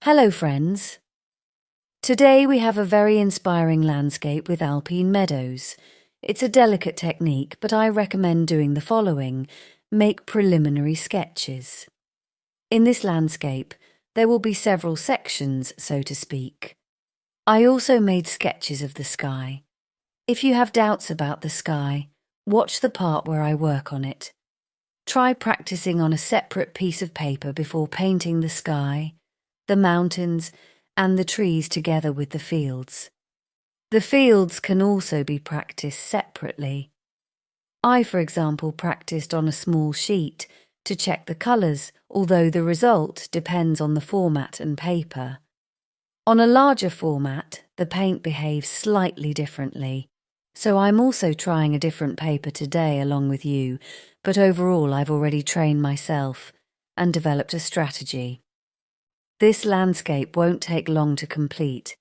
Hello friends! Today we have a very inspiring landscape with Alpine Meadows. It's a delicate technique, but I recommend doing the following. Make preliminary sketches. In this landscape, there will be several sections, so to speak. I also made sketches of the sky. If you have doubts about the sky, watch the part where I work on it. Try practicing on a separate piece of paper before painting the sky, the mountains, and the trees together with the fields. The fields can also be practiced separately. I, for example, practiced on a small sheet to check the colours, although the result depends on the format and paper. On a larger format, the paint behaves slightly differently, so I'm also trying a different paper today along with you, but overall I've already trained myself and developed a strategy. This landscape won't take long to complete,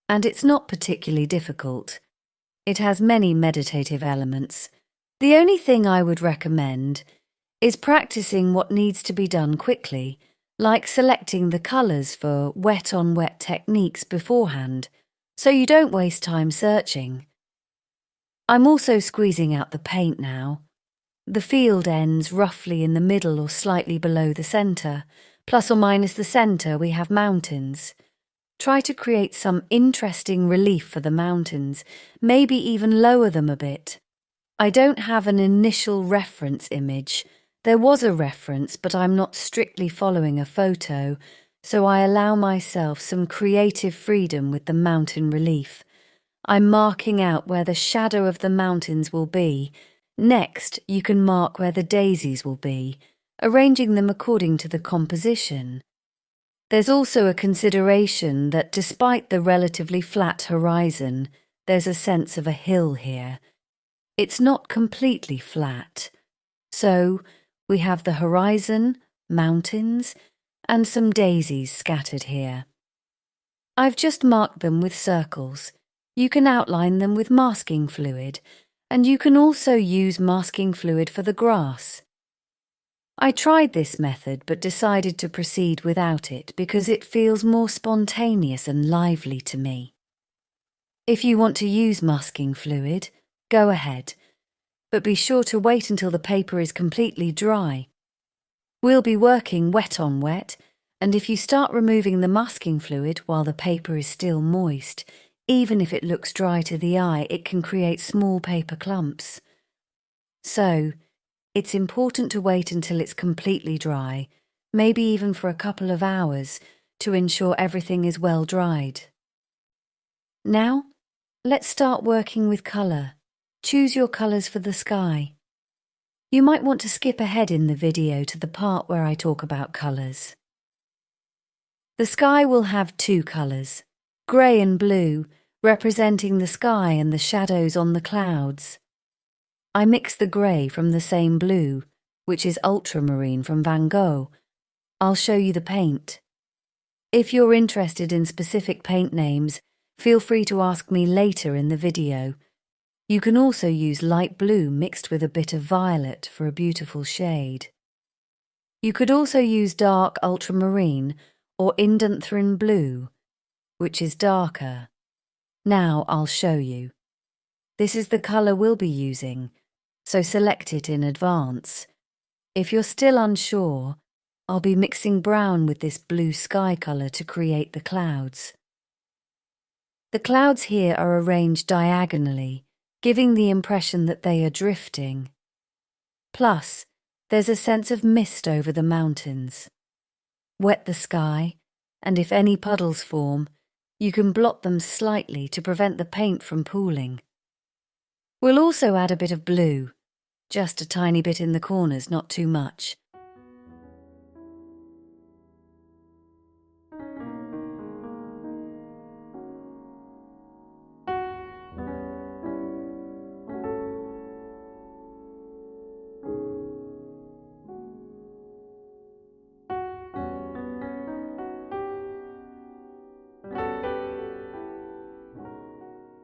and it's not particularly difficult. It has many meditative elements. The only thing I would recommend is practicing what needs to be done quickly, like selecting the colours for wet-on-wet techniques beforehand, so you don't waste time searching. I'm also squeezing out the paint now. The field ends roughly in the middle or slightly below the centre. Plus or minus the centre, we have mountains. Try to create some interesting relief for the mountains, maybe even lower them a bit. I don't have an initial reference image. There was a reference, but I'm not strictly following a photo, so I allow myself some creative freedom with the mountain relief. I'm marking out where the shadow of the mountains will be. Next, you can mark where the daisies will be, arranging them according to the composition. There's also a consideration that despite the relatively flat horizon, there's a sense of a hill here. It's not completely flat. So, we have the horizon, mountains, and some daisies scattered here. I've just marked them with circles. You can outline them with masking fluid, and you can also use masking fluid for the grass. I tried this method but decided to proceed without it because it feels more spontaneous and lively to me. If you want to use masking fluid, go ahead, but be sure to wait until the paper is completely dry. We'll be working wet on wet, and if you start removing the masking fluid while the paper is still moist, even if it looks dry to the eye, it can create small paper clumps. So, it's important to wait until it's completely dry, maybe even for a couple of hours, to ensure everything is well dried. Now, let's start working with colour. Choose your colours for the sky. You might want to skip ahead in the video to the part where I talk about colours. The sky will have two colours, grey and blue, representing the sky and the shadows on the clouds. I mix the grey from the same blue, which is ultramarine from Van Gogh. I'll show you the paint. If you're interested in specific paint names, feel free to ask me later in the video. You can also use light blue mixed with a bit of violet for a beautiful shade. You could also use dark ultramarine or indanthrine blue, which is darker. Now I'll show you. This is the colour we'll be using, so select it in advance. If you're still unsure, I'll be mixing brown with this blue sky colour to create the clouds. The clouds here are arranged diagonally, giving the impression that they are drifting. Plus, there's a sense of mist over the mountains. Wet the sky, and if any puddles form, you can blot them slightly to prevent the paint from pooling. We'll also add a bit of blue, just a tiny bit in the corners, not too much.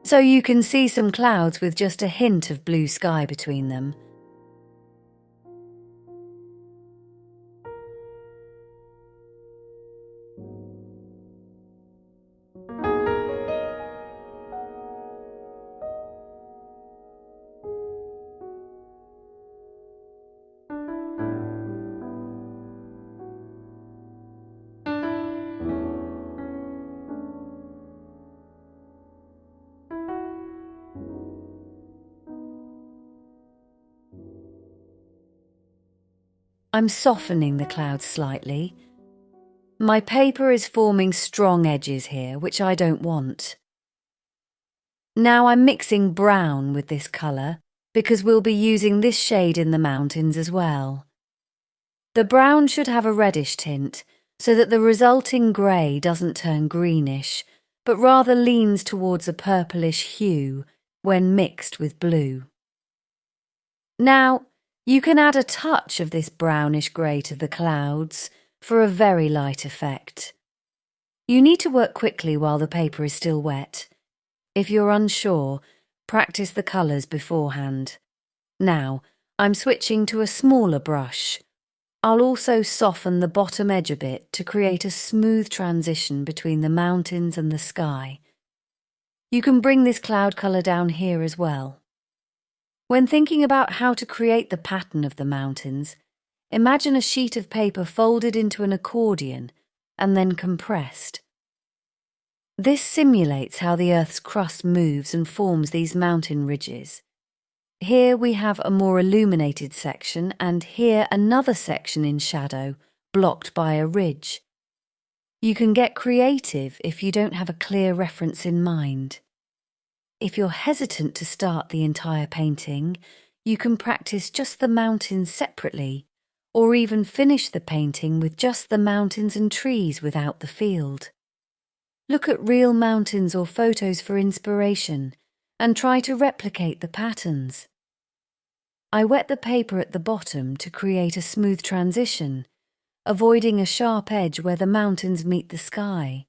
So you can see some clouds with just a hint of blue sky between them. I'm softening the clouds slightly. My paper is forming strong edges here, which I don't want. Now I'm mixing brown with this colour because we'll be using this shade in the mountains as well. The brown should have a reddish tint so that the resulting grey doesn't turn greenish, but rather leans towards a purplish hue when mixed with blue. Now, you can add a touch of this brownish grey to the clouds for a very light effect. You need to work quickly while the paper is still wet. If you're unsure, practice the colours beforehand. Now, I'm switching to a smaller brush. I'll also soften the bottom edge a bit to create a smooth transition between the mountains and the sky. You can bring this cloud colour down here as well. When thinking about how to create the pattern of the mountains, imagine a sheet of paper folded into an accordion and then compressed. This simulates how the Earth's crust moves and forms these mountain ridges. Here we have a more illuminated section and here another section in shadow, blocked by a ridge. You can get creative if you don't have a clear reference in mind. If you're hesitant to start the entire painting, you can practice just the mountains separately, or even finish the painting with just the mountains and trees without the field. Look at real mountains or photos for inspiration and try to replicate the patterns. I wet the paper at the bottom to create a smooth transition, avoiding a sharp edge where the mountains meet the sky.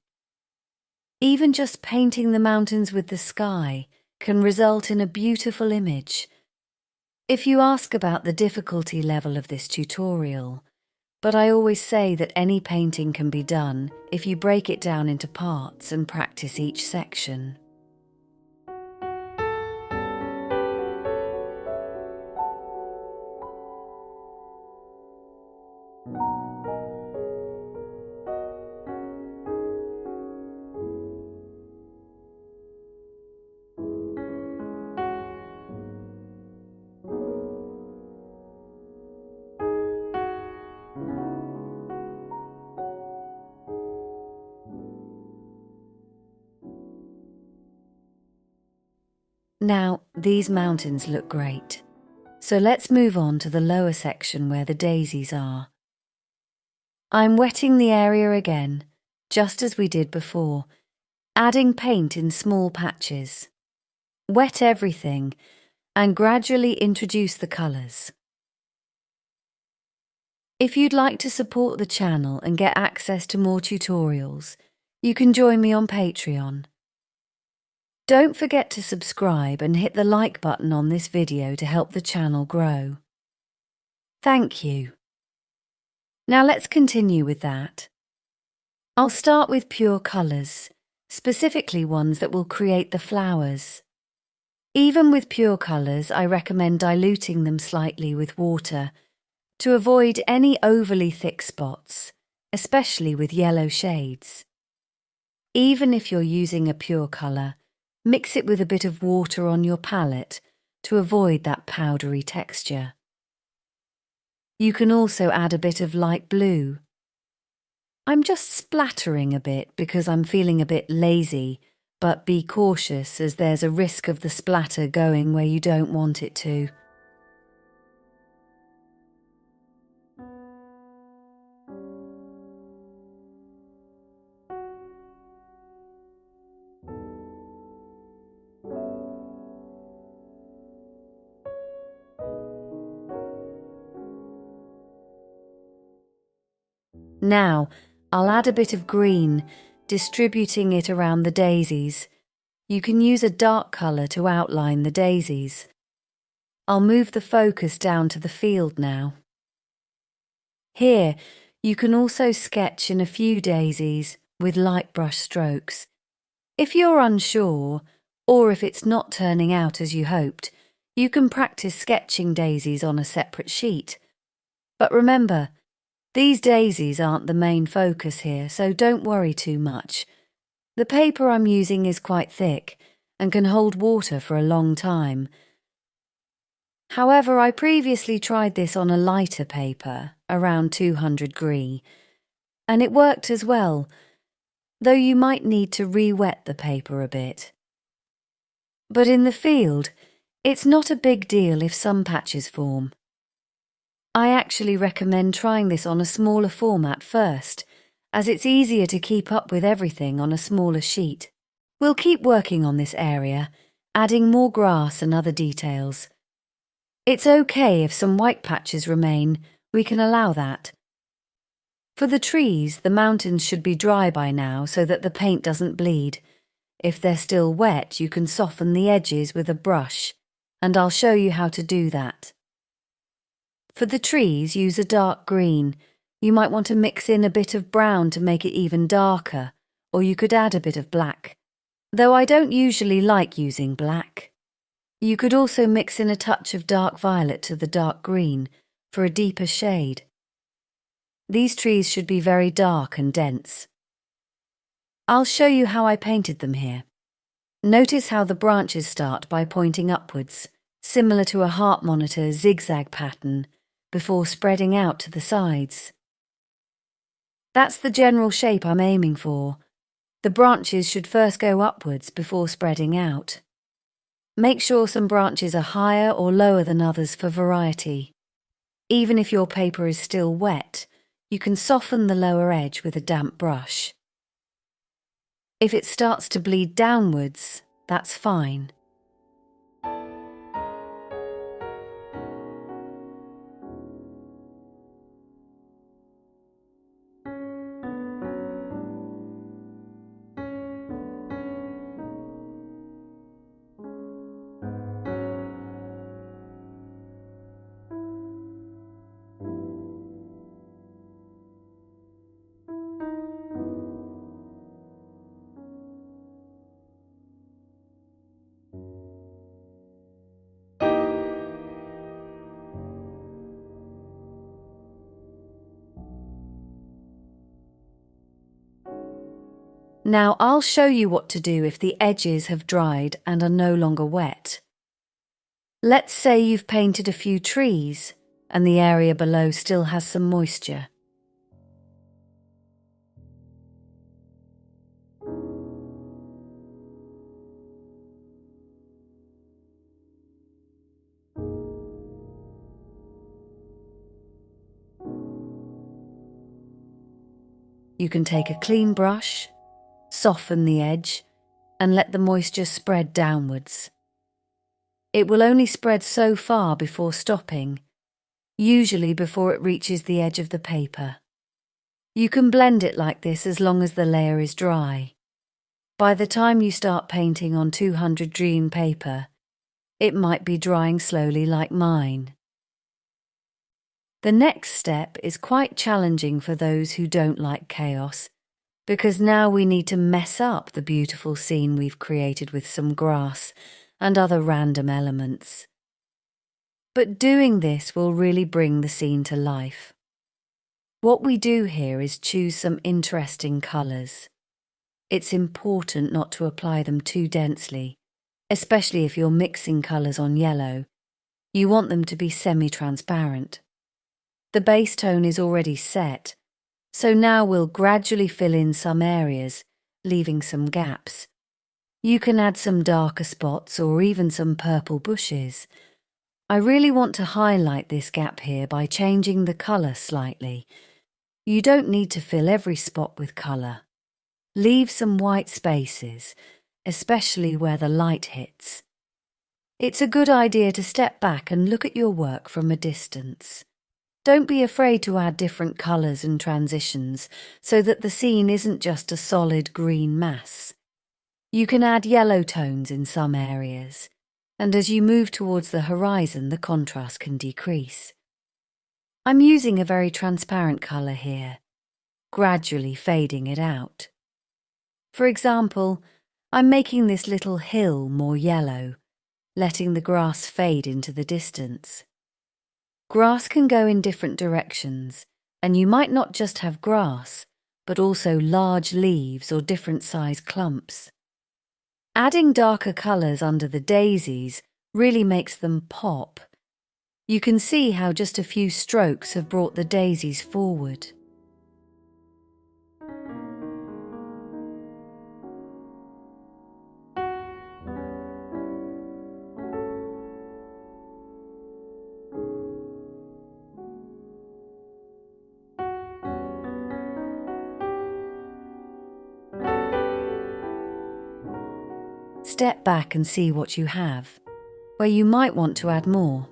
Even just painting the mountains with the sky can result in a beautiful image. If you ask about the difficulty level of this tutorial, but I always say that any painting can be done if you break it down into parts and practice each section. Now, these mountains look great, so let's move on to the lower section where the daisies are. I'm wetting the area again, just as we did before, adding paint in small patches. Wet everything and gradually introduce the colours. If you'd like to support the channel and get access to more tutorials, you can join me on Patreon. Don't forget to subscribe and hit the like button on this video to help the channel grow. Thank you. Now let's continue with that. I'll start with pure colours, specifically ones that will create the flowers. Even with pure colours, I recommend diluting them slightly with water to avoid any overly thick spots, especially with yellow shades. Even if you're using a pure colour, mix it with a bit of water on your palette to avoid that powdery texture. You can also add a bit of light blue. I'm just splattering a bit because I'm feeling a bit lazy, but be cautious as there's a risk of the splatter going where you don't want it to. Now, I'll add a bit of green, distributing it around the daisies. You can use a dark colour to outline the daisies. I'll move the focus down to the field now. Here, you can also sketch in a few daisies with light brush strokes. If you're unsure, or if it's not turning out as you hoped, you can practice sketching daisies on a separate sheet. But remember, these daisies aren't the main focus here, so don't worry too much. The paper I'm using is quite thick and can hold water for a long time. However, I previously tried this on a lighter paper, around 200 gris, and it worked as well, though you might need to re-wet the paper a bit. But in the field, it's not a big deal if some patches form. I actually recommend trying this on a smaller format first, as it's easier to keep up with everything on a smaller sheet. We'll keep working on this area, adding more grass and other details. It's okay if some white patches remain, we can allow that. For the trees, the mountains should be dry by now so that the paint doesn't bleed. If they're still wet, you can soften the edges with a brush, and I'll show you how to do that. For the trees, use a dark green. You might want to mix in a bit of brown to make it even darker, or you could add a bit of black, though I don't usually like using black. You could also mix in a touch of dark violet to the dark green for a deeper shade. These trees should be very dark and dense. I'll show you how I painted them here. Notice how the branches start by pointing upwards, similar to a heart monitor zigzag pattern, before spreading out to the sides. That's the general shape I'm aiming for. The branches should first go upwards before spreading out. Make sure some branches are higher or lower than others for variety. Even if your paper is still wet, you can soften the lower edge with a damp brush. If it starts to bleed downwards, that's fine. Now I'll show you what to do if the edges have dried and are no longer wet. Let's say you've painted a few trees and the area below still has some moisture. You can take a clean brush, soften the edge, and let the moisture spread downwards. It will only spread so far before stopping, usually before it reaches the edge of the paper. You can blend it like this as long as the layer is dry. By the time you start painting on 200 dream paper, it might be drying slowly like mine. The next step is quite challenging for those who don't like chaos, because now we need to mess up the beautiful scene we've created with some grass and other random elements. But doing this will really bring the scene to life. What we do here is choose some interesting colours. It's important not to apply them too densely, especially if you're mixing colours on yellow. You want them to be semi-transparent. The base tone is already set, so now we'll gradually fill in some areas, leaving some gaps. You can add some darker spots or even some purple bushes. I really want to highlight this gap here by changing the colour slightly. You don't need to fill every spot with colour. Leave some white spaces, especially where the light hits. It's a good idea to step back and look at your work from a distance. Don't be afraid to add different colours and transitions so that the scene isn't just a solid green mass. You can add yellow tones in some areas, and as you move towards the horizon, the contrast can decrease. I'm using a very transparent colour here, gradually fading it out. For example, I'm making this little hill more yellow, letting the grass fade into the distance. Grass can go in different directions, and you might not just have grass, but also large leaves or different size clumps. Adding darker colours under the daisies really makes them pop, You can see how just a few strokes have brought the daisies forward. Step back and see what you have, where you might want to add more.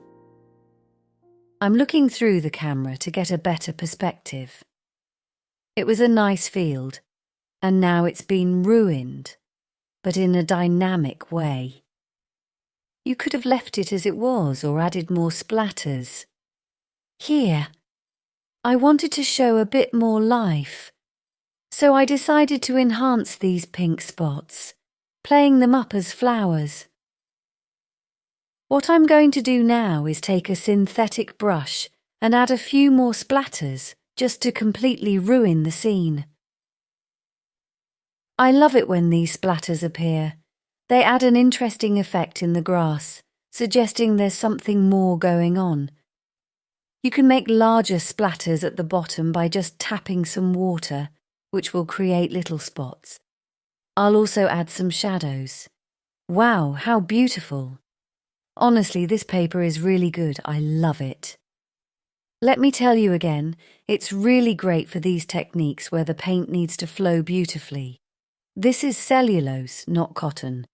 I'm looking through the camera to get a better perspective. It was a nice field, and now it's been ruined, but in a dynamic way. You could have left it as it was or added more splatters. Here, I wanted to show a bit more life, so I decided to enhance these pink spots, playing them up as flowers. What I'm going to do now is take a synthetic brush and add a few more splatters just to completely ruin the scene. I love it when these splatters appear. They add an interesting effect in the grass, suggesting there's something more going on. You can make larger splatters at the bottom by just tapping some water, which will create little spots. I'll also add some shadows. Wow, how beautiful! Honestly, this paper is really good. I love it. Let me tell you again, it's really great for these techniques where the paint needs to flow beautifully. This is cellulose, not cotton,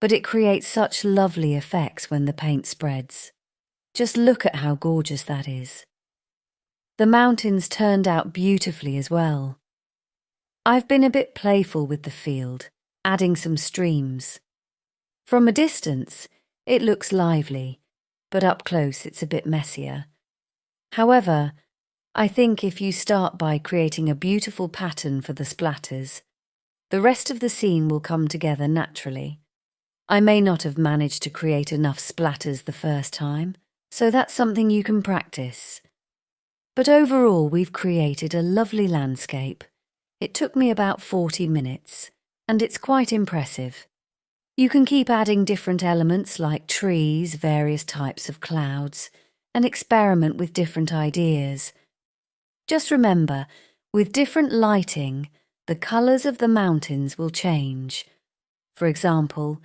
but it creates such lovely effects when the paint spreads. Just look at how gorgeous that is. The mountains turned out beautifully as well. I've been a bit playful with the field, adding some streams. From a distance, it looks lively, but up close it's a bit messier. However, I think if you start by creating a beautiful pattern for the splatters, the rest of the scene will come together naturally. I may not have managed to create enough splatters the first time, so that's something you can practice. But overall, we've created a lovely landscape. It took me about 40 minutes, and it's quite impressive. You can keep adding different elements like trees, various types of clouds, and experiment with different ideas. Just remember, with different lighting, the colours of the mountains will change. For example,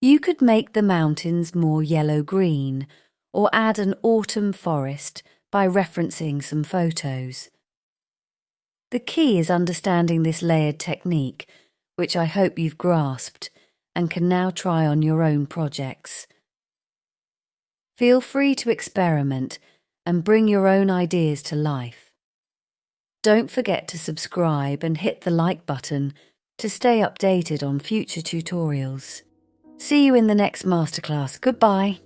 you could make the mountains more yellow-green, or add an autumn forest by referencing some photos. The key is understanding this layered technique, which I hope you've grasped and can now try on your own projects. Feel free to experiment and bring your own ideas to life. Don't forget to subscribe and hit the like button to stay updated on future tutorials. See you in the next masterclass. Goodbye.